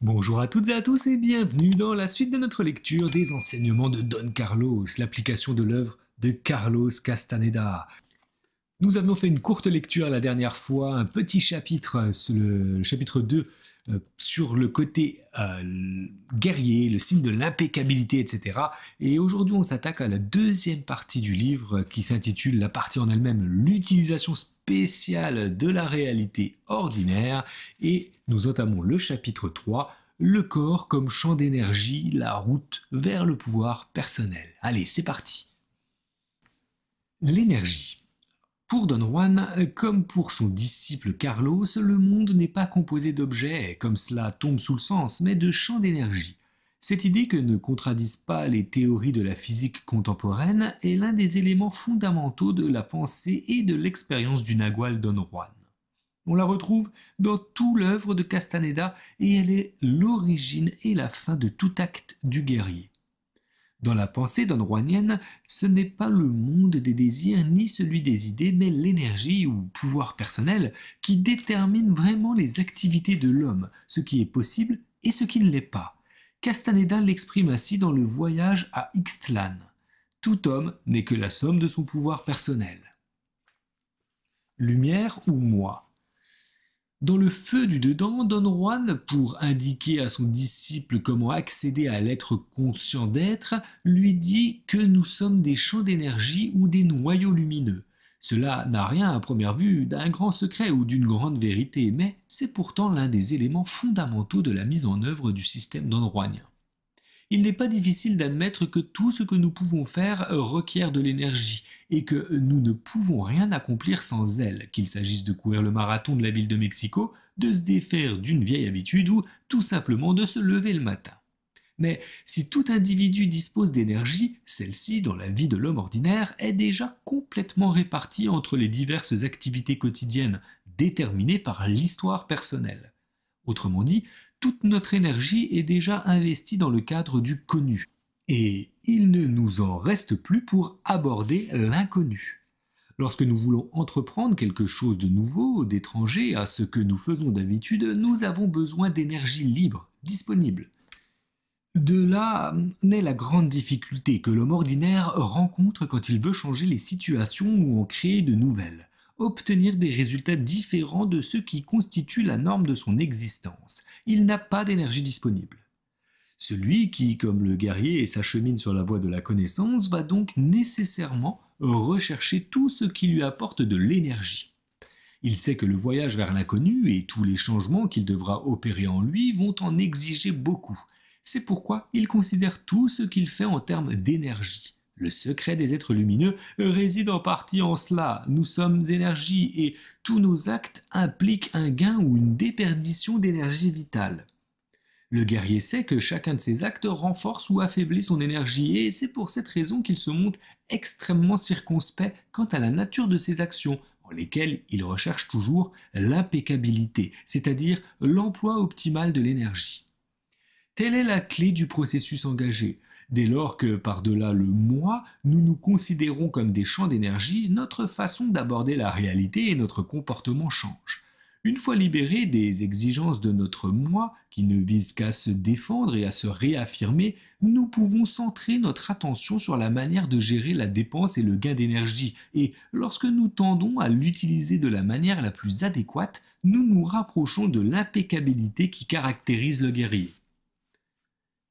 Bonjour à toutes et à tous et bienvenue dans la suite de notre lecture des enseignements de Don Carlos, l'application de l'œuvre de Carlos Castaneda. Nous avions fait une courte lecture la dernière fois, un petit chapitre, le chapitre 2, sur le côté guerrier, le signe de l'impeccabilité, etc. Et aujourd'hui on s'attaque à la deuxième partie du livre qui s'intitule la partie en elle-même, l'utilisation spéciale de la réalité ordinaire. Et nous entamons le chapitre 3, le corps comme champ d'énergie, la route vers le pouvoir personnel. Allez, c'est parti. L'énergie. Pour Don Juan, comme pour son disciple Carlos, le monde n'est pas composé d'objets, comme cela tombe sous le sens, mais de champs d'énergie. Cette idée que ne contradisent pas les théories de la physique contemporaine est l'un des éléments fondamentaux de la pensée et de l'expérience du Nagual Don Juan. On la retrouve dans toute l'œuvre de Castaneda et elle est l'origine et la fin de tout acte du guerrier. Dans la pensée donjuanienne, ce n'est pas le monde des désirs ni celui des idées, mais l'énergie ou pouvoir personnel qui détermine vraiment les activités de l'homme, ce qui est possible et ce qui ne l'est pas. Castaneda l'exprime ainsi dans le voyage à Ixtlan. Tout homme n'est que la somme de son pouvoir personnel. Lumière ou moi. Dans le feu du dedans, Don Juan, pour indiquer à son disciple comment accéder à l'être conscient d'être, lui dit que nous sommes des champs d'énergie ou des noyaux lumineux. Cela n'a rien à première vue d'un grand secret ou d'une grande vérité, mais c'est pourtant l'un des éléments fondamentaux de la mise en œuvre du système donjuanien. Il n'est pas difficile d'admettre que tout ce que nous pouvons faire requiert de l'énergie et que nous ne pouvons rien accomplir sans elle, qu'il s'agisse de courir le marathon de la ville de Mexico, de se défaire d'une vieille habitude ou tout simplement de se lever le matin. Mais si tout individu dispose d'énergie, celle-ci, dans la vie de l'homme ordinaire, est déjà complètement répartie entre les diverses activités quotidiennes déterminées par l'histoire personnelle. Autrement dit, toute notre énergie est déjà investie dans le cadre du connu. Et il ne nous en reste plus pour aborder l'inconnu. Lorsque nous voulons entreprendre quelque chose de nouveau, d'étranger à ce que nous faisons d'habitude, nous avons besoin d'énergie libre, disponible. De là naît la grande difficulté que l'homme ordinaire rencontre quand il veut changer les situations ou en créer de nouvelles. Obtenir des résultats différents de ceux qui constituent la norme de son existence. Il n'a pas d'énergie disponible. Celui qui, comme le guerrier, s'achemine sur la voie de la connaissance, va donc nécessairement rechercher tout ce qui lui apporte de l'énergie. Il sait que le voyage vers l'inconnu et tous les changements qu'il devra opérer en lui vont en exiger beaucoup. C'est pourquoi il considère tout ce qu'il fait en termes d'énergie. Le secret des êtres lumineux réside en partie en cela. Nous sommes énergie et tous nos actes impliquent un gain ou une déperdition d'énergie vitale. Le guerrier sait que chacun de ses actes renforce ou affaiblit son énergie et c'est pour cette raison qu'il se montre extrêmement circonspect quant à la nature de ses actions, en lesquelles il recherche toujours l'impeccabilité, c'est-à-dire l'emploi optimal de l'énergie. Telle est la clé du processus engagé. Dès lors que, par-delà le moi, nous nous considérons comme des champs d'énergie, notre façon d'aborder la réalité et notre comportement changent. Une fois libérés des exigences de notre moi, qui ne visent qu'à se défendre et à se réaffirmer, nous pouvons centrer notre attention sur la manière de gérer la dépense et le gain d'énergie, et lorsque nous tendons à l'utiliser de la manière la plus adéquate, nous nous rapprochons de l'impeccabilité qui caractérise le guerrier.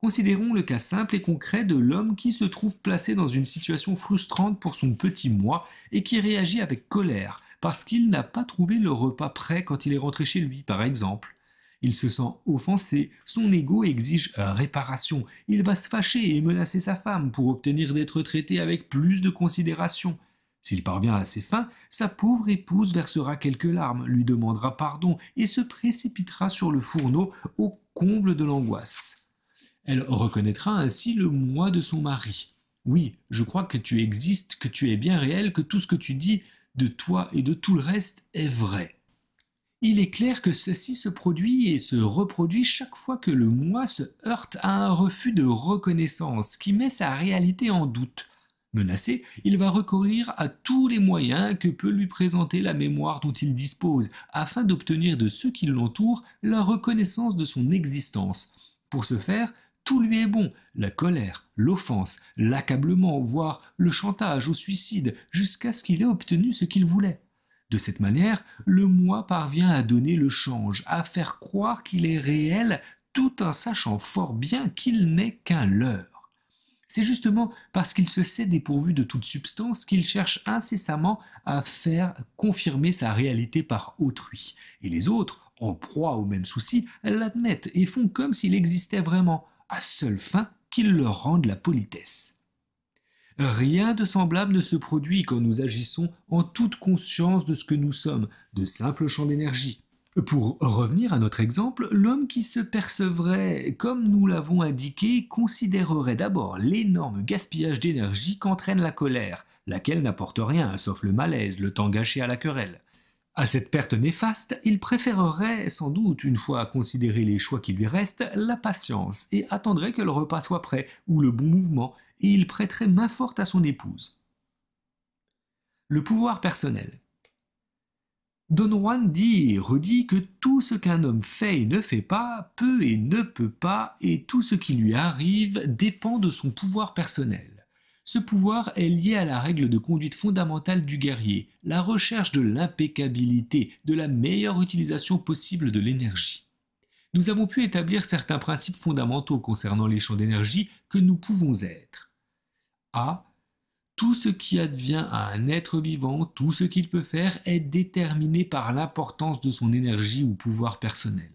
Considérons le cas simple et concret de l'homme qui se trouve placé dans une situation frustrante pour son petit moi et qui réagit avec colère parce qu'il n'a pas trouvé le repas prêt quand il est rentré chez lui, par exemple. Il se sent offensé, son ego exige réparation, il va se fâcher et menacer sa femme pour obtenir d'être traité avec plus de considération. S'il parvient à ses fins, sa pauvre épouse versera quelques larmes, lui demandera pardon et se précipitera sur le fourneau au comble de l'angoisse. Elle reconnaîtra ainsi le moi de son mari. Oui, je crois que tu existes, que tu es bien réel, que tout ce que tu dis de toi et de tout le reste est vrai. Il est clair que ceci se produit et se reproduit chaque fois que le moi se heurte à un refus de reconnaissance qui met sa réalité en doute. Menacé, il va recourir à tous les moyens que peut lui présenter la mémoire dont il dispose, afin d'obtenir de ceux qui l'entourent la reconnaissance de son existence. Pour ce faire, tout lui est bon, la colère, l'offense, l'accablement, voire le chantage au suicide, jusqu'à ce qu'il ait obtenu ce qu'il voulait. De cette manière, le moi parvient à donner le change, à faire croire qu'il est réel, tout en sachant fort bien qu'il n'est qu'un leurre. C'est justement parce qu'il se sait dépourvu de toute substance qu'il cherche incessamment à faire confirmer sa réalité par autrui. Et les autres, en proie au même souci, l'admettent et font comme s'il existait vraiment, à seule fin qu'il leur rende la politesse. Rien de semblable ne se produit quand nous agissons en toute conscience de ce que nous sommes, de simples champs d'énergie. Pour revenir à notre exemple, l'homme qui se percevrait comme nous l'avons indiqué considérerait d'abord l'énorme gaspillage d'énergie qu'entraîne la colère, laquelle n'apporte rien sauf le malaise, le temps gâché à la querelle. À cette perte néfaste, il préférerait sans doute, une fois considéré les choix qui lui restent, la patience et attendrait que le repas soit prêt ou le bon mouvement, et il prêterait main forte à son épouse. Le pouvoir personnel. Don Juan dit et redit que tout ce qu'un homme fait et ne fait pas, peut et ne peut pas, et tout ce qui lui arrive dépend de son pouvoir personnel. Ce pouvoir est lié à la règle de conduite fondamentale du guerrier, la recherche de l'impeccabilité, de la meilleure utilisation possible de l'énergie. Nous avons pu établir certains principes fondamentaux concernant les champs d'énergie que nous pouvons être. A. Tout ce qui advient à un être vivant, tout ce qu'il peut faire, est déterminé par l'importance de son énergie ou pouvoir personnel.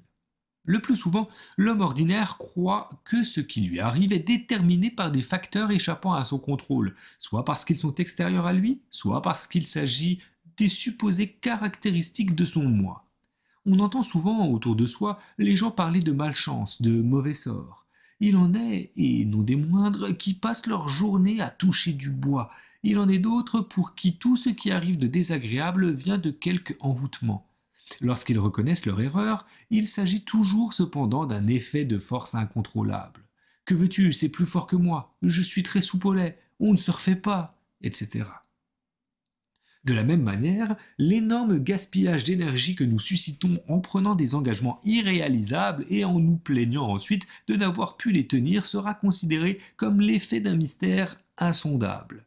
Le plus souvent, l'homme ordinaire croit que ce qui lui arrive est déterminé par des facteurs échappant à son contrôle, soit parce qu'ils sont extérieurs à lui, soit parce qu'il s'agit des supposées caractéristiques de son moi. On entend souvent autour de soi les gens parler de malchance, de mauvais sort. Il en est, et non des moindres, qui passent leur journée à toucher du bois. Il en est d'autres pour qui tout ce qui arrive de désagréable vient de quelque envoûtement. Lorsqu'ils reconnaissent leur erreur, il s'agit toujours cependant d'un effet de force incontrôlable. « Que veux-tu, c'est plus fort que moi, je suis très soupe au lait, on ne se refait pas », etc. De la même manière, l'énorme gaspillage d'énergie que nous suscitons en prenant des engagements irréalisables et en nous plaignant ensuite de n'avoir pu les tenir sera considéré comme l'effet d'un mystère insondable.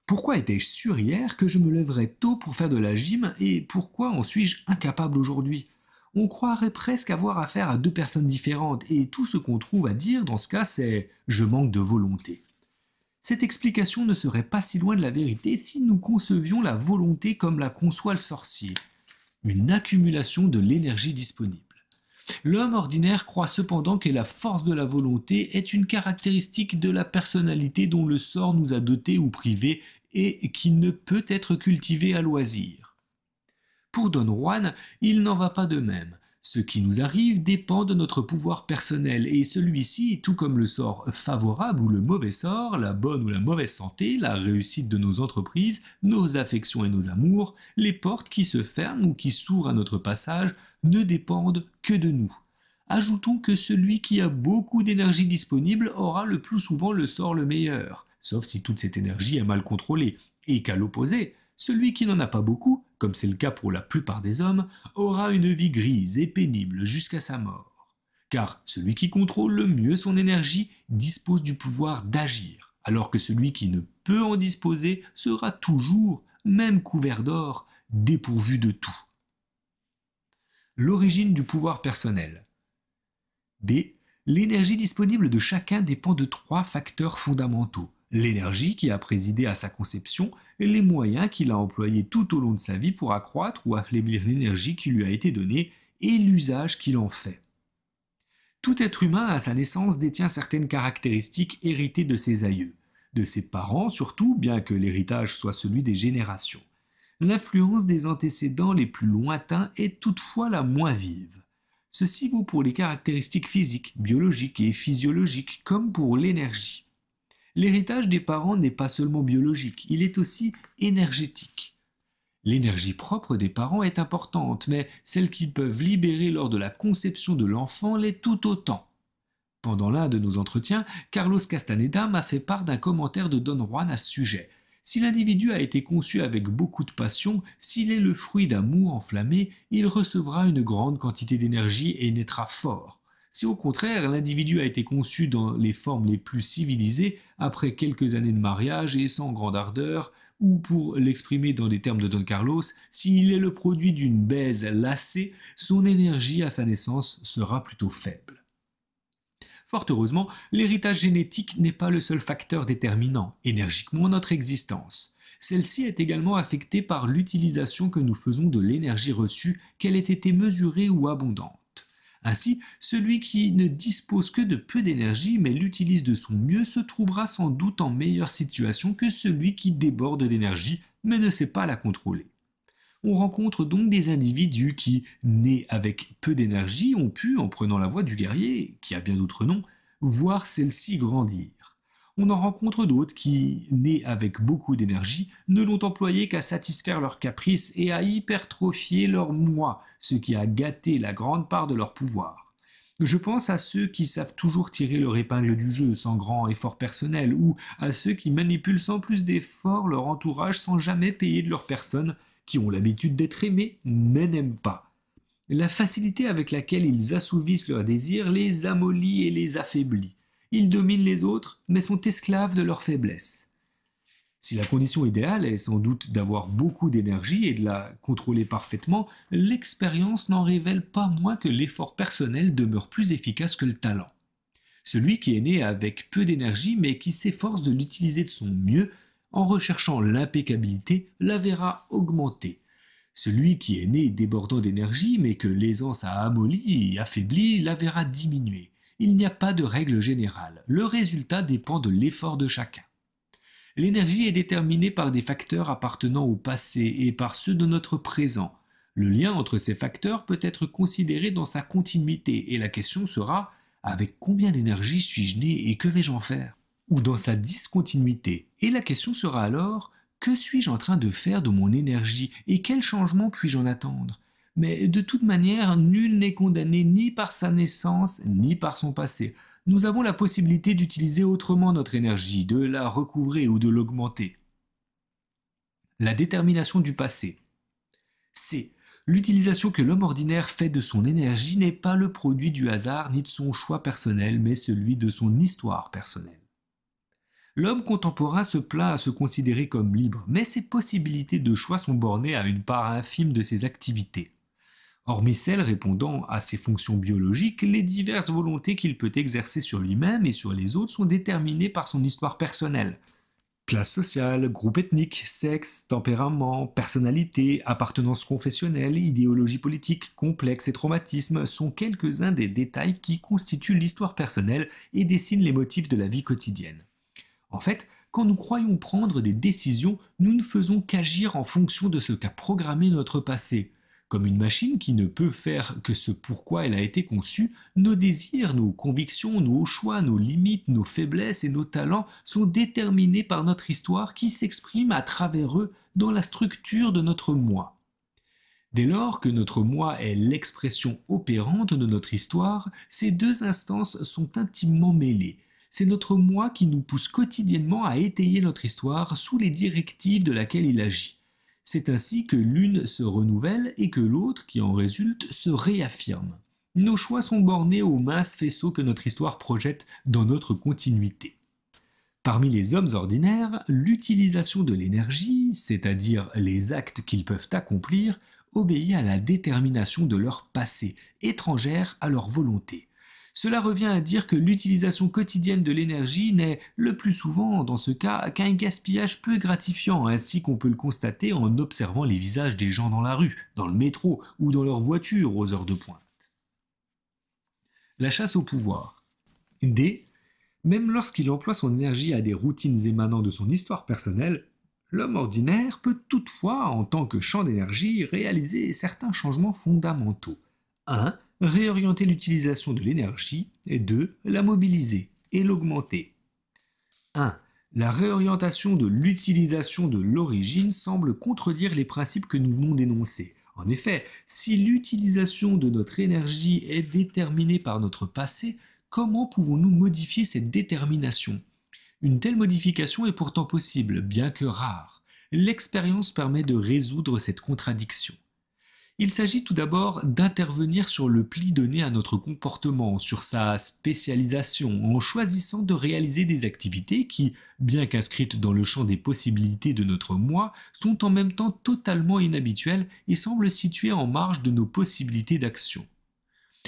Pourquoi étais-je sûr hier que je me lèverais tôt pour faire de la gym et pourquoi en suis-je incapable aujourd'hui ? On croirait presque avoir affaire à deux personnes différentes et tout ce qu'on trouve à dire dans ce cas c'est « je manque de volonté ». Cette explication ne serait pas si loin de la vérité si nous concevions la volonté comme la conçoit le sorcier, une accumulation de l'énergie disponible. L'homme ordinaire croit cependant que la force de la volonté est une caractéristique de la personnalité dont le sort nous a dotés ou privés et qui ne peut être cultivée à loisir. Pour Don Juan, il n'en va pas de même. Ce qui nous arrive dépend de notre pouvoir personnel et celui-ci, tout comme le sort favorable ou le mauvais sort, la bonne ou la mauvaise santé, la réussite de nos entreprises, nos affections et nos amours, les portes qui se ferment ou qui s'ouvrent à notre passage ne dépendent que de nous. Ajoutons que celui qui a beaucoup d'énergie disponible aura le plus souvent le sort le meilleur, sauf si toute cette énergie est mal contrôlée, et qu'à l'opposé, celui qui n'en a pas beaucoup, comme c'est le cas pour la plupart des hommes, aura une vie grise et pénible jusqu'à sa mort. Car celui qui contrôle le mieux son énergie dispose du pouvoir d'agir, alors que celui qui ne peut en disposer sera toujours, même couvert d'or, dépourvu de tout. L'origine du pouvoir personnel. B. L'énergie disponible de chacun dépend de trois facteurs fondamentaux. L'énergie qui a présidé à sa conception, les moyens qu'il a employés tout au long de sa vie pour accroître ou affaiblir l'énergie qui lui a été donnée et l'usage qu'il en fait. Tout être humain à sa naissance détient certaines caractéristiques héritées de ses aïeux, de ses parents surtout, bien que l'héritage soit celui des générations. L'influence des antécédents les plus lointains est toutefois la moins vive. Ceci vaut pour les caractéristiques physiques, biologiques et physiologiques comme pour l'énergie. L'héritage des parents n'est pas seulement biologique, il est aussi énergétique. L'énergie propre des parents est importante, mais celle qu'ils peuvent libérer lors de la conception de l'enfant l'est tout autant. Pendant l'un de nos entretiens, Carlos Castaneda m'a fait part d'un commentaire de Don Juan à ce sujet. Si l'individu a été conçu avec beaucoup de passion, s'il est le fruit d'amour enflammé, il recevra une grande quantité d'énergie et naîtra fort. Si au contraire l'individu a été conçu dans les formes les plus civilisées, après quelques années de mariage et sans grande ardeur, ou pour l'exprimer dans les termes de Don Carlos, s'il est le produit d'une baise lassée, son énergie à sa naissance sera plutôt faible. Fort heureusement, l'héritage génétique n'est pas le seul facteur déterminant énergiquement notre existence. Celle-ci est également affectée par l'utilisation que nous faisons de l'énergie reçue, qu'elle ait été mesurée ou abondante. Ainsi, celui qui ne dispose que de peu d'énergie mais l'utilise de son mieux se trouvera sans doute en meilleure situation que celui qui déborde d'énergie mais ne sait pas la contrôler. On rencontre donc des individus qui, nés avec peu d'énergie, ont pu, en prenant la voie du guerrier, qui a bien d'autres noms, voir celle-ci grandir. On en rencontre d'autres qui, nés avec beaucoup d'énergie, ne l'ont employée qu'à satisfaire leurs caprices et à hypertrophier leur moi, ce qui a gâté la grande part de leur pouvoir. Je pense à ceux qui savent toujours tirer leur épingle du jeu sans grand effort personnel, ou à ceux qui manipulent sans plus d'effort leur entourage sans jamais payer de leur personne, qui ont l'habitude d'être aimés mais n'aiment pas. La facilité avec laquelle ils assouvissent leurs désirs les amollit et les affaiblit. Ils dominent les autres, mais sont esclaves de leur faiblesse. Si la condition idéale est sans doute d'avoir beaucoup d'énergie et de la contrôler parfaitement, l'expérience n'en révèle pas moins que l'effort personnel demeure plus efficace que le talent. Celui qui est né avec peu d'énergie mais qui s'efforce de l'utiliser de son mieux, en recherchant l'impeccabilité, la verra augmenter. Celui qui est né débordant d'énergie mais que l'aisance a amolli et affaibli, la verra diminuer. Il n'y a pas de règle générale. Le résultat dépend de l'effort de chacun. L'énergie est déterminée par des facteurs appartenant au passé et par ceux de notre présent. Le lien entre ces facteurs peut être considéré dans sa continuité et la question sera « avec combien d'énergie suis-je né et que vais-je en faire ?» ou dans sa discontinuité. Et la question sera alors « que suis-je en train de faire de mon énergie et quel changement puis-je en attendre ?» Mais de toute manière, nul n'est condamné ni par sa naissance ni par son passé. Nous avons la possibilité d'utiliser autrement notre énergie, de la recouvrer ou de l'augmenter. La détermination du passé. C. L'utilisation que l'homme ordinaire fait de son énergie n'est pas le produit du hasard ni de son choix personnel, mais celui de son histoire personnelle. L'homme contemporain se plaint à se considérer comme libre, mais ses possibilités de choix sont bornées à une part infime de ses activités. Hormis celles répondant à ses fonctions biologiques, les diverses volontés qu'il peut exercer sur lui-même et sur les autres sont déterminées par son histoire personnelle. Classe sociale, groupe ethnique, sexe, tempérament, personnalité, appartenance confessionnelle, idéologie politique, complexe et traumatisme sont quelques-uns des détails qui constituent l'histoire personnelle et dessinent les motifs de la vie quotidienne. En fait, quand nous croyons prendre des décisions, nous ne faisons qu'agir en fonction de ce qu'a programmé notre passé. Comme une machine qui ne peut faire que ce pourquoi elle a été conçue, nos désirs, nos convictions, nos choix, nos limites, nos faiblesses et nos talents sont déterminés par notre histoire qui s'exprime à travers eux dans la structure de notre moi. Dès lors que notre moi est l'expression opérante de notre histoire, ces deux instances sont intimement mêlées. C'est notre moi qui nous pousse quotidiennement à étayer notre histoire sous les directives de laquelle il agit. C'est ainsi que l'une se renouvelle et que l'autre, qui en résulte, se réaffirme. Nos choix sont bornés aux minces faisceaux que notre histoire projette dans notre continuité. Parmi les hommes ordinaires, l'utilisation de l'énergie, c'est-à-dire les actes qu'ils peuvent accomplir, obéit à la détermination de leur passé, étrangère à leur volonté. Cela revient à dire que l'utilisation quotidienne de l'énergie n'est, le plus souvent dans ce cas, qu'un gaspillage peu gratifiant, ainsi qu'on peut le constater en observant les visages des gens dans la rue, dans le métro ou dans leur voiture aux heures de pointe. La chasse au pouvoir. D. Même lorsqu'il emploie son énergie à des routines émanant de son histoire personnelle, l'homme ordinaire peut toutefois, en tant que champ d'énergie, réaliser certains changements fondamentaux. 1. Réorienter l'utilisation de l'énergie, et 2. La mobiliser et l'augmenter. 1. La réorientation de l'utilisation de l'origine semble contredire les principes que nous venons d'énoncer. En effet, si l'utilisation de notre énergie est déterminée par notre passé, comment pouvons-nous modifier cette détermination? Une telle modification est pourtant possible, bien que rare. L'expérience permet de résoudre cette contradiction. Il s'agit tout d'abord d'intervenir sur le pli donné à notre comportement, sur sa spécialisation, en choisissant de réaliser des activités qui, bien qu'inscrites dans le champ des possibilités de notre moi, sont en même temps totalement inhabituelles et semblent situées en marge de nos possibilités d'action.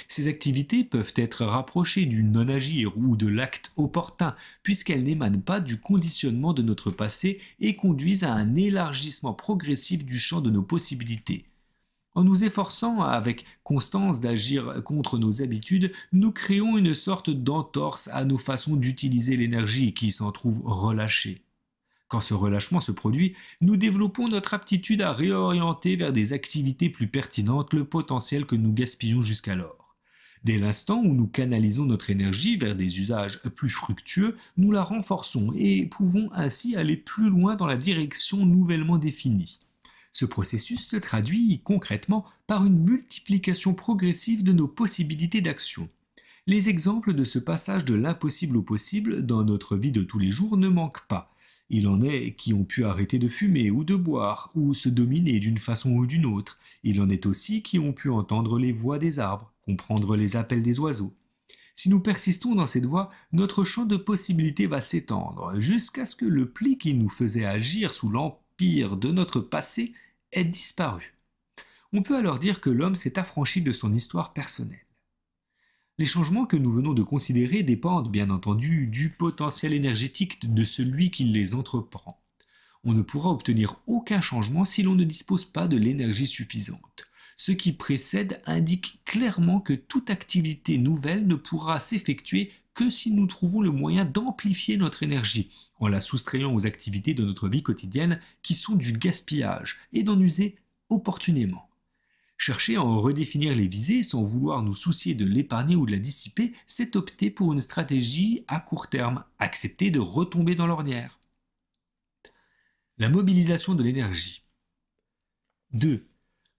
Ces activités peuvent être rapprochées du non-agir ou de l'acte opportun, puisqu'elles n'émanent pas du conditionnement de notre passé et conduisent à un élargissement progressif du champ de nos possibilités. En nous efforçant avec constance d'agir contre nos habitudes, nous créons une sorte d'entorse à nos façons d'utiliser l'énergie qui s'en trouve relâchée. Quand ce relâchement se produit, nous développons notre aptitude à réorienter vers des activités plus pertinentes le potentiel que nous gaspillons jusqu'alors. Dès l'instant où nous canalisons notre énergie vers des usages plus fructueux, nous la renforçons et pouvons ainsi aller plus loin dans la direction nouvellement définie. Ce processus se traduit concrètement par une multiplication progressive de nos possibilités d'action. Les exemples de ce passage de l'impossible au possible dans notre vie de tous les jours ne manquent pas. Il en est qui ont pu arrêter de fumer ou de boire, ou se dominer d'une façon ou d'une autre. Il en est aussi qui ont pu entendre les voix des arbres, comprendre les appels des oiseaux. Si nous persistons dans cette voie, notre champ de possibilités va s'étendre, jusqu'à ce que le pli qui nous faisait agir sous l'empire de notre passé ait disparu. On peut alors dire que l'homme s'est affranchi de son histoire personnelle. Les changements que nous venons de considérer dépendent bien entendu du potentiel énergétique de celui qui les entreprend. On ne pourra obtenir aucun changement si l'on ne dispose pas de l'énergie suffisante. Ce qui précède indique clairement que toute activité nouvelle ne pourra s'effectuer que si nous trouvons le moyen d'amplifier notre énergie, en la soustrayant aux activités de notre vie quotidienne qui sont du gaspillage, et d'en user opportunément. Chercher à en redéfinir les visées sans vouloir nous soucier de l'épargner ou de la dissiper, c'est opter pour une stratégie à court terme, accepter de retomber dans l'ornière. La mobilisation de l'énergie. 2.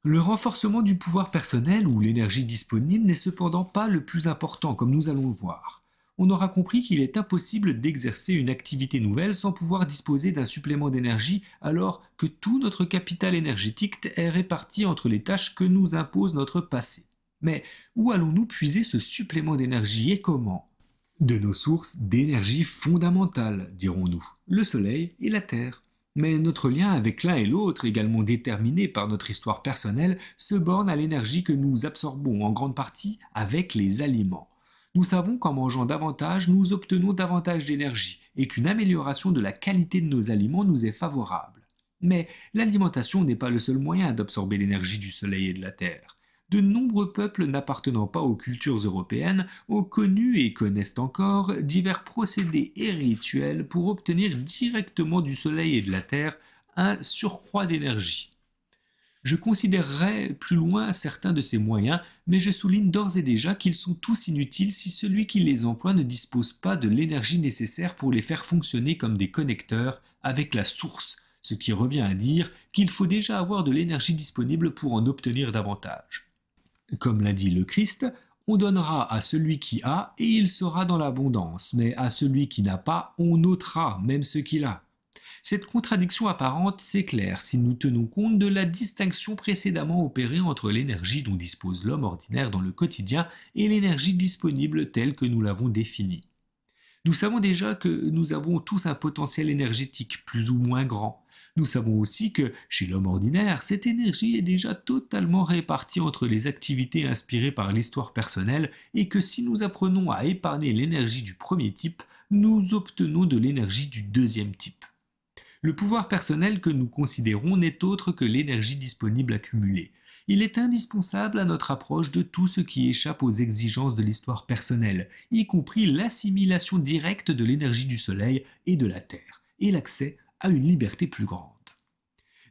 Le renforcement du pouvoir personnel ou l'énergie disponible n'est cependant pas le plus important, comme nous allons le voir. On aura compris qu'il est impossible d'exercer une activité nouvelle sans pouvoir disposer d'un supplément d'énergie alors que tout notre capital énergétique est réparti entre les tâches que nous impose notre passé. Mais où allons-nous puiser ce supplément d'énergie et comment? De nos sources d'énergie fondamentales, dirons-nous, le Soleil et la Terre. Mais notre lien avec l'un et l'autre, également déterminé par notre histoire personnelle, se borne à l'énergie que nous absorbons en grande partie avec les aliments. Nous savons qu'en mangeant davantage, nous obtenons davantage d'énergie et qu'une amélioration de la qualité de nos aliments nous est favorable. Mais l'alimentation n'est pas le seul moyen d'absorber l'énergie du Soleil et de la Terre. De nombreux peuples n'appartenant pas aux cultures européennes ont connu et connaissent encore divers procédés et rituels pour obtenir directement du Soleil et de la Terre un surcroît d'énergie. Je considérerai plus loin certains de ces moyens, mais je souligne d'ores et déjà qu'ils sont tous inutiles si celui qui les emploie ne dispose pas de l'énergie nécessaire pour les faire fonctionner comme des connecteurs avec la source, ce qui revient à dire qu'il faut déjà avoir de l'énergie disponible pour en obtenir davantage. Comme l'a dit le Christ, on donnera à celui qui a et il sera dans l'abondance, mais à celui qui n'a pas, on ôtera même ce qu'il a. Cette contradiction apparente s'éclaire si nous tenons compte de la distinction précédemment opérée entre l'énergie dont dispose l'homme ordinaire dans le quotidien et l'énergie disponible telle que nous l'avons définie. Nous savons déjà que nous avons tous un potentiel énergétique plus ou moins grand. Nous savons aussi que, chez l'homme ordinaire, cette énergie est déjà totalement répartie entre les activités inspirées par l'histoire personnelle et que si nous apprenons à épargner l'énergie du premier type, nous obtenons de l'énergie du deuxième type. Le pouvoir personnel que nous considérons n'est autre que l'énergie disponible accumulée. Il est indispensable à notre approche de tout ce qui échappe aux exigences de l'histoire personnelle, y compris l'assimilation directe de l'énergie du Soleil et de la Terre, et l'accès à une liberté plus grande.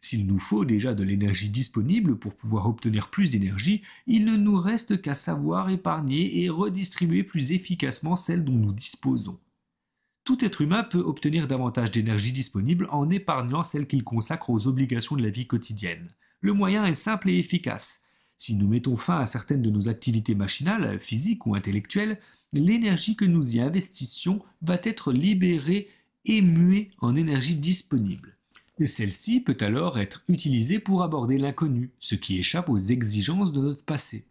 S'il nous faut déjà de l'énergie disponible pour pouvoir obtenir plus d'énergie, il ne nous reste qu'à savoir épargner et redistribuer plus efficacement celle dont nous disposons. Tout être humain peut obtenir davantage d'énergie disponible en épargnant celle qu'il consacre aux obligations de la vie quotidienne. Le moyen est simple et efficace. Si nous mettons fin à certaines de nos activités machinales, physiques ou intellectuelles, l'énergie que nous y investissions va être libérée et muée en énergie disponible. Et celle-ci peut alors être utilisée pour aborder l'inconnu, ce qui échappe aux exigences de notre passé.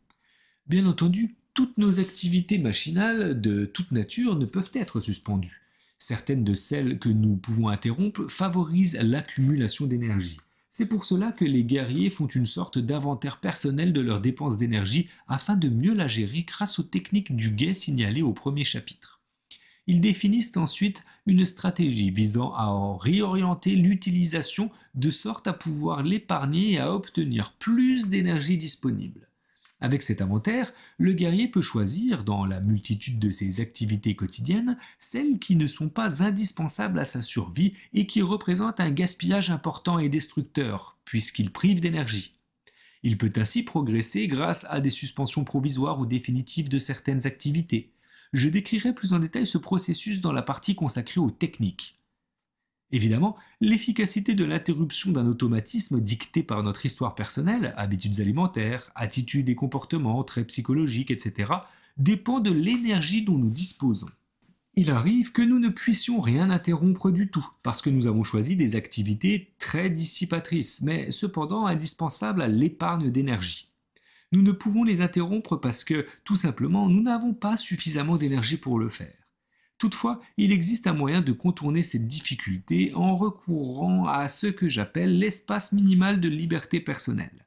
Bien entendu, toutes nos activités machinales de toute nature ne peuvent être suspendues. Certaines de celles que nous pouvons interrompre favorisent l'accumulation d'énergie. C'est pour cela que les guerriers font une sorte d'inventaire personnel de leurs dépenses d'énergie afin de mieux la gérer grâce aux techniques du guet signalées au premier chapitre. Ils définissent ensuite une stratégie visant à en réorienter l'utilisation de sorte à pouvoir l'épargner et à obtenir plus d'énergie disponible. Avec cet inventaire, le guerrier peut choisir, dans la multitude de ses activités quotidiennes, celles qui ne sont pas indispensables à sa survie et qui représentent un gaspillage important et destructeur, puisqu'ils privent d'énergie. Il peut ainsi progresser grâce à des suspensions provisoires ou définitives de certaines activités. Je décrirai plus en détail ce processus dans la partie consacrée aux techniques. Évidemment, l'efficacité de l'interruption d'un automatisme dicté par notre histoire personnelle, habitudes alimentaires, attitudes et comportements, traits psychologiques, etc., dépend de l'énergie dont nous disposons. Il arrive que nous ne puissions rien interrompre du tout, parce que nous avons choisi des activités très dissipatrices, mais cependant indispensables à l'épargne d'énergie. Nous ne pouvons les interrompre parce que, tout simplement, nous n'avons pas suffisamment d'énergie pour le faire. Toutefois, il existe un moyen de contourner cette difficulté en recourant à ce que j'appelle l'espace minimal de liberté personnelle.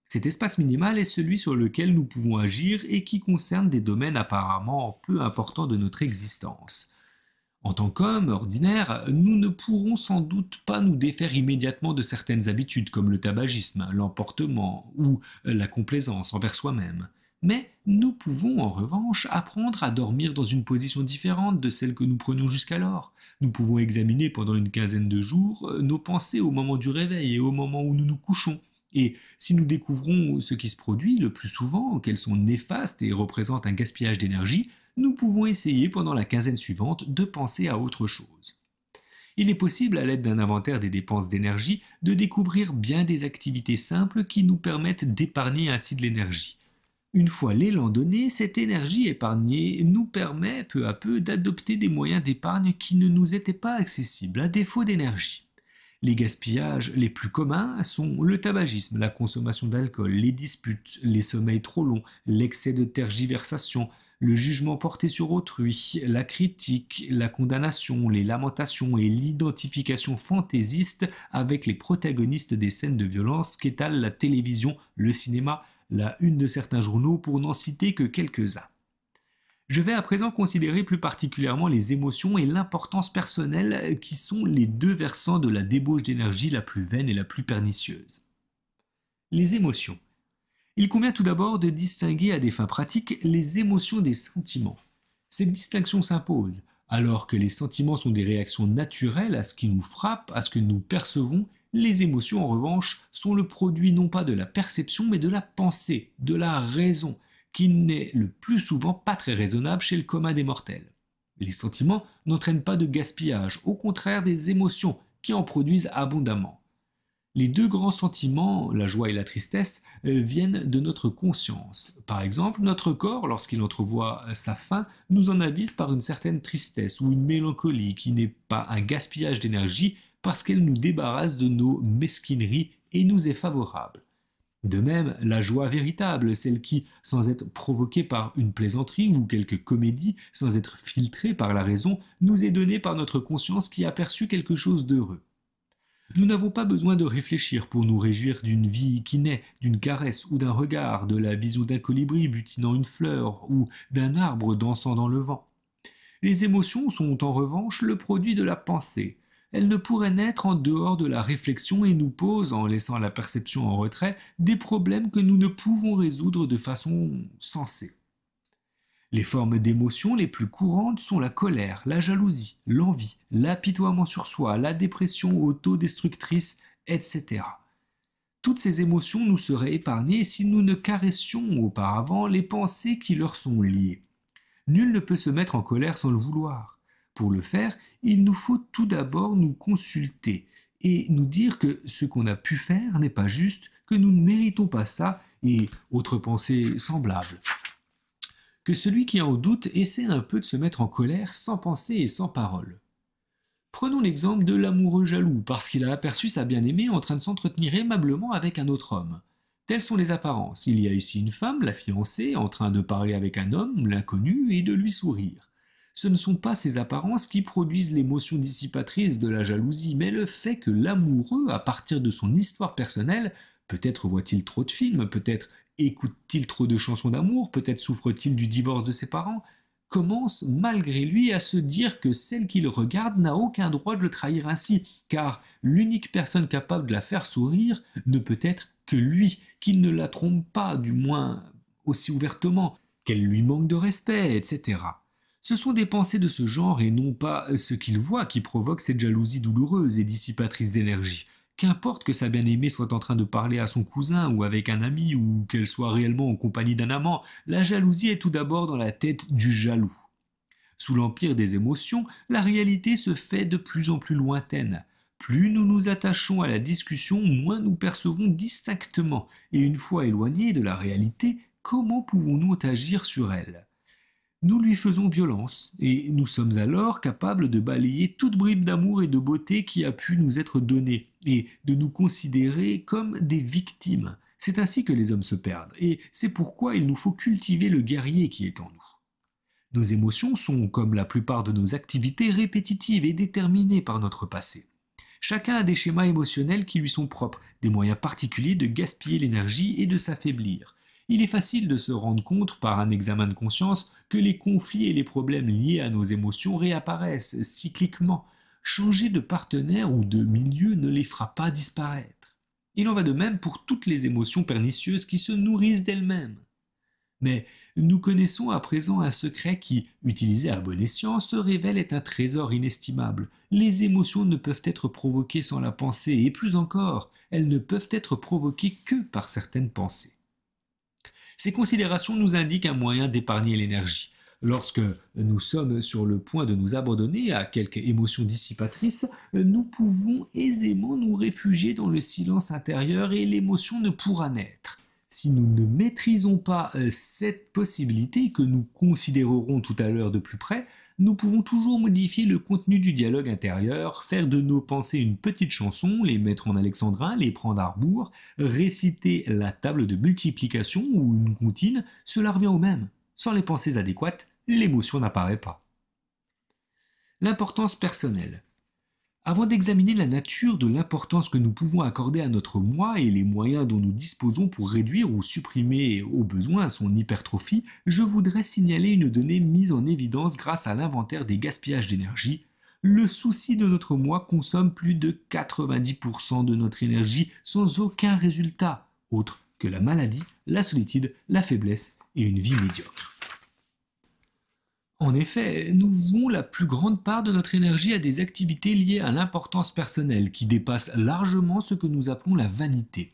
Cet espace minimal est celui sur lequel nous pouvons agir et qui concerne des domaines apparemment peu importants de notre existence. En tant qu'hommes ordinaires, nous ne pourrons sans doute pas nous défaire immédiatement de certaines habitudes comme le tabagisme, l'emportement ou la complaisance envers soi-même. Mais nous pouvons en revanche apprendre à dormir dans une position différente de celle que nous prenions jusqu'alors. Nous pouvons examiner pendant une quinzaine de jours nos pensées au moment du réveil et au moment où nous nous couchons. Et si nous découvrons ce qui se produit le plus souvent, qu'elles sont néfastes et représentent un gaspillage d'énergie, nous pouvons essayer pendant la quinzaine suivante de penser à autre chose. Il est possible, à l'aide d'un inventaire des dépenses d'énergie, de découvrir bien des activités simples qui nous permettent d'épargner ainsi de l'énergie. Une fois l'élan donné, cette énergie épargnée nous permet peu à peu d'adopter des moyens d'épargne qui ne nous étaient pas accessibles à défaut d'énergie. Les gaspillages les plus communs sont le tabagisme, la consommation d'alcool, les disputes, les sommeils trop longs, l'excès de tergiversation, le jugement porté sur autrui, la critique, la condamnation, les lamentations et l'identification fantaisiste avec les protagonistes des scènes de violence qu'étale la télévision, le cinéma, la une de certains journaux pour n'en citer que quelques-uns. Je vais à présent considérer plus particulièrement les émotions et l'importance personnelle qui sont les deux versants de la débauche d'énergie la plus vaine et la plus pernicieuse. Les émotions. Il convient tout d'abord de distinguer à des fins pratiques les émotions des sentiments. Cette distinction s'impose, alors que les sentiments sont des réactions naturelles à ce qui nous frappe, à ce que nous percevons. Les émotions, en revanche, sont le produit non pas de la perception, mais de la pensée, de la raison, qui n'est le plus souvent pas très raisonnable chez le commun des mortels. Les sentiments n'entraînent pas de gaspillage, au contraire des émotions, qui en produisent abondamment. Les deux grands sentiments, la joie et la tristesse, viennent de notre conscience. Par exemple, notre corps, lorsqu'il entrevoit sa faim, nous en avise par une certaine tristesse ou une mélancolie qui n'est pas un gaspillage d'énergie parce qu'elle nous débarrasse de nos mesquineries et nous est favorable. De même, la joie véritable, celle qui, sans être provoquée par une plaisanterie ou quelque comédie, sans être filtrée par la raison, nous est donnée par notre conscience qui a perçu quelque chose d'heureux. Nous n'avons pas besoin de réfléchir pour nous réjouir d'une vie qui naît, d'une caresse ou d'un regard, de la vision d'un colibri butinant une fleur ou d'un arbre dansant dans le vent. Les émotions sont en revanche le produit de la pensée. Elles ne pourraient naître en dehors de la réflexion et nous posent, en laissant la perception en retrait, des problèmes que nous ne pouvons résoudre de façon sensée. Les formes d'émotions les plus courantes sont la colère, la jalousie, l'envie, l'apitoiement sur soi, la dépression autodestructrice, etc. Toutes ces émotions nous seraient épargnées si nous ne caressions auparavant les pensées qui leur sont liées. Nul ne peut se mettre en colère sans le vouloir. Pour le faire, il nous faut tout d'abord nous consulter et nous dire que ce qu'on a pu faire n'est pas juste, que nous ne méritons pas ça et autres pensées semblables. Que celui qui en doute essaie un peu de se mettre en colère sans pensée et sans parole. Prenons l'exemple de l'amoureux jaloux, parce qu'il a aperçu sa bien-aimée en train de s'entretenir aimablement avec un autre homme. Telles sont les apparences. Il y a ici une femme, la fiancée, en train de parler avec un homme, l'inconnu, et de lui sourire. Ce ne sont pas ces apparences qui produisent l'émotion dissipatrice de la jalousie, mais le fait que l'amoureux, à partir de son histoire personnelle, peut-être voit-il trop de films, peut-être écoute-t-il trop de chansons d'amour, peut-être souffre-t-il du divorce de ses parents, commence malgré lui à se dire que celle qu'il regarde n'a aucun droit de le trahir ainsi, car l'unique personne capable de la faire sourire ne peut être que lui, qu'il ne la trompe pas, du moins aussi ouvertement, qu'elle lui manque de respect, etc. Ce sont des pensées de ce genre et non pas ce qu'il voit qui provoque cette jalousie douloureuse et dissipatrice d'énergie. Qu'importe que sa bien-aimée soit en train de parler à son cousin ou avec un ami ou qu'elle soit réellement en compagnie d'un amant, la jalousie est tout d'abord dans la tête du jaloux. Sous l'empire des émotions, la réalité se fait de plus en plus lointaine. Plus nous nous attachons à la discussion, moins nous percevons distinctement, et une fois éloignés de la réalité, comment pouvons-nous agir sur elle ? Nous lui faisons violence, et nous sommes alors capables de balayer toute bribe d'amour et de beauté qui a pu nous être donnée, et de nous considérer comme des victimes. C'est ainsi que les hommes se perdent, et c'est pourquoi il nous faut cultiver le guerrier qui est en nous. Nos émotions sont, comme la plupart de nos activités, répétitives et déterminées par notre passé. Chacun a des schémas émotionnels qui lui sont propres, des moyens particuliers de gaspiller l'énergie et de s'affaiblir. Il est facile de se rendre compte par un examen de conscience que les conflits et les problèmes liés à nos émotions réapparaissent cycliquement. Changer de partenaire ou de milieu ne les fera pas disparaître. Il en va de même pour toutes les émotions pernicieuses qui se nourrissent d'elles-mêmes. Mais nous connaissons à présent un secret qui, utilisé à bon escient, se révèle être un trésor inestimable. Les émotions ne peuvent être provoquées sans la pensée, et plus encore, elles ne peuvent être provoquées que par certaines pensées. Ces considérations nous indiquent un moyen d'épargner l'énergie. Lorsque nous sommes sur le point de nous abandonner à quelque émotion dissipatrice, nous pouvons aisément nous réfugier dans le silence intérieur et l'émotion ne pourra naître. Si nous ne maîtrisons pas cette possibilité que nous considérerons tout à l'heure de plus près, nous pouvons toujours modifier le contenu du dialogue intérieur, faire de nos pensées une petite chanson, les mettre en alexandrin, les prendre à rebours, réciter la table de multiplication ou une comptine, cela revient au même. Sans les pensées adéquates, l'émotion n'apparaît pas. L'importance personnelle. Avant d'examiner la nature de l'importance que nous pouvons accorder à notre moi et les moyens dont nous disposons pour réduire ou supprimer au besoin son hypertrophie, je voudrais signaler une donnée mise en évidence grâce à l'inventaire des gaspillages d'énergie. Le souci de notre moi consomme plus de 90% de notre énergie sans aucun résultat, autre que la maladie, la solitude, la faiblesse et une vie médiocre. En effet, nous vouons la plus grande part de notre énergie à des activités liées à l'importance personnelle, qui dépassent largement ce que nous appelons la vanité.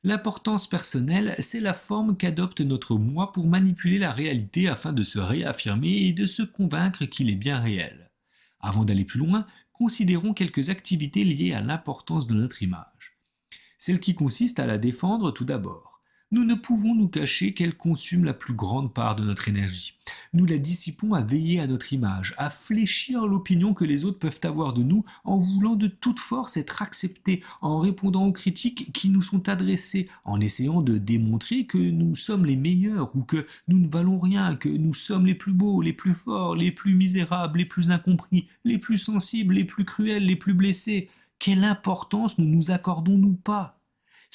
L'importance personnelle, c'est la forme qu'adopte notre moi pour manipuler la réalité afin de se réaffirmer et de se convaincre qu'il est bien réel. Avant d'aller plus loin, considérons quelques activités liées à l'importance de notre image. Celle qui consiste à la défendre tout d'abord. Nous ne pouvons nous cacher qu'elle consume la plus grande part de notre énergie. Nous la dissipons à veiller à notre image, à fléchir l'opinion que les autres peuvent avoir de nous en voulant de toute force être acceptés, en répondant aux critiques qui nous sont adressées, en essayant de démontrer que nous sommes les meilleurs ou que nous ne valons rien, que nous sommes les plus beaux, les plus forts, les plus misérables, les plus incompris, les plus sensibles, les plus cruels, les plus blessés. Quelle importance ne nous accordons-nous pas ?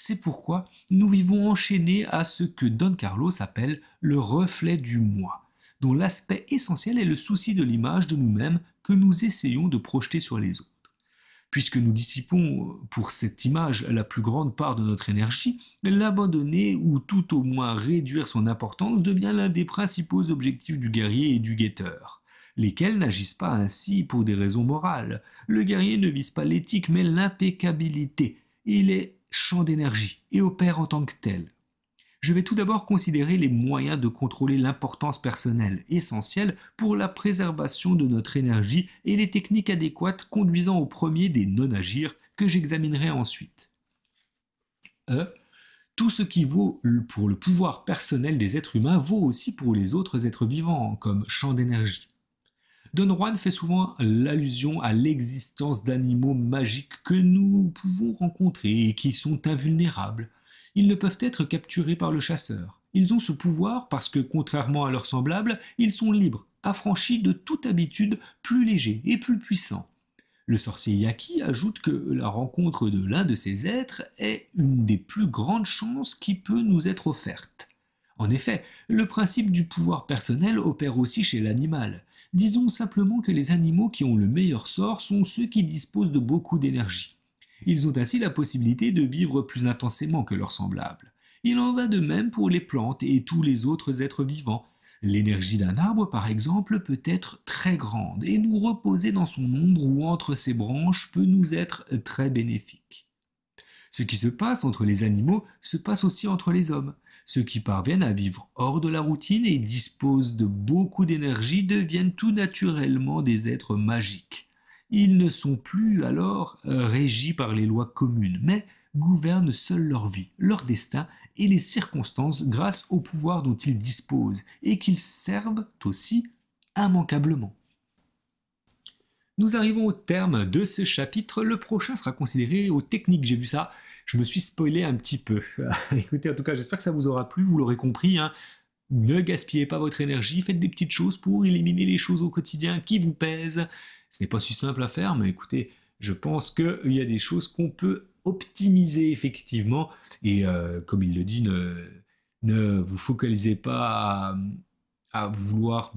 C'est pourquoi nous vivons enchaînés à ce que Don Carlos appelle le reflet du moi, dont l'aspect essentiel est le souci de l'image de nous-mêmes que nous essayons de projeter sur les autres. Puisque nous dissipons pour cette image la plus grande part de notre énergie, l'abandonner ou tout au moins réduire son importance devient l'un des principaux objectifs du guerrier et du guetteur, lesquels n'agissent pas ainsi pour des raisons morales. Le guerrier ne vise pas l'éthique mais l'impeccabilité. Il est champ d'énergie et opère en tant que tel. Je vais tout d'abord considérer les moyens de contrôler l'importance personnelle essentielle pour la préservation de notre énergie et les techniques adéquates conduisant au premier des non-agir que j'examinerai ensuite. Tout ce qui vaut pour le pouvoir personnel des êtres humains vaut aussi pour les autres êtres vivants, comme champ d'énergie. Don Juan fait souvent l'allusion à l'existence d'animaux magiques que nous pouvons rencontrer et qui sont invulnérables. Ils ne peuvent être capturés par le chasseur. Ils ont ce pouvoir parce que, contrairement à leurs semblables, ils sont libres, affranchis de toute habitude, plus légers et plus puissants. Le sorcier Yaki ajoute que la rencontre de l'un de ces êtres est une des plus grandes chances qui peut nous être offerte. En effet, le principe du pouvoir personnel opère aussi chez l'animal. Disons simplement que les animaux qui ont le meilleur sort sont ceux qui disposent de beaucoup d'énergie. Ils ont ainsi la possibilité de vivre plus intensément que leurs semblables. Il en va de même pour les plantes et tous les autres êtres vivants. L'énergie d'un arbre, par exemple, peut être très grande et nous reposer dans son ombre ou entre ses branches peut nous être très bénéfique. Ce qui se passe entre les animaux se passe aussi entre les hommes. Ceux qui parviennent à vivre hors de la routine et disposent de beaucoup d'énergie deviennent tout naturellement des êtres magiques. Ils ne sont plus alors régis par les lois communes, mais gouvernent seuls leur vie, leur destin et les circonstances grâce au pouvoir dont ils disposent et qu'ils servent aussi immanquablement. Nous arrivons au terme de ce chapitre. Le prochain sera considéré aux techniques. J'ai vu ça, je me suis spoilé un petit peu. Écoutez, en tout cas, j'espère que ça vous aura plu. Vous l'aurez compris, hein. Ne gaspillez pas votre énergie. Faites des petites choses pour éliminer les choses au quotidien qui vous pèsent. Ce n'est pas si simple à faire, mais écoutez, je pense qu'il y a des choses qu'on peut optimiser effectivement. Et comme il le dit, ne vous focalisez pas à vouloir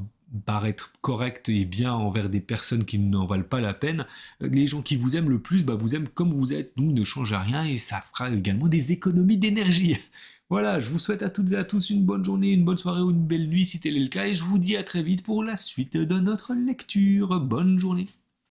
paraître correct et bien envers des personnes qui n'en valent pas la peine. Les gens qui vous aiment le plus, vous aiment comme vous êtes, donc ne changez rien et ça fera également des économies d'énergie. Voilà, je vous souhaite à toutes et à tous une bonne journée, une bonne soirée ou une belle nuit si tel est le cas et je vous dis à très vite pour la suite de notre lecture. Bonne journée.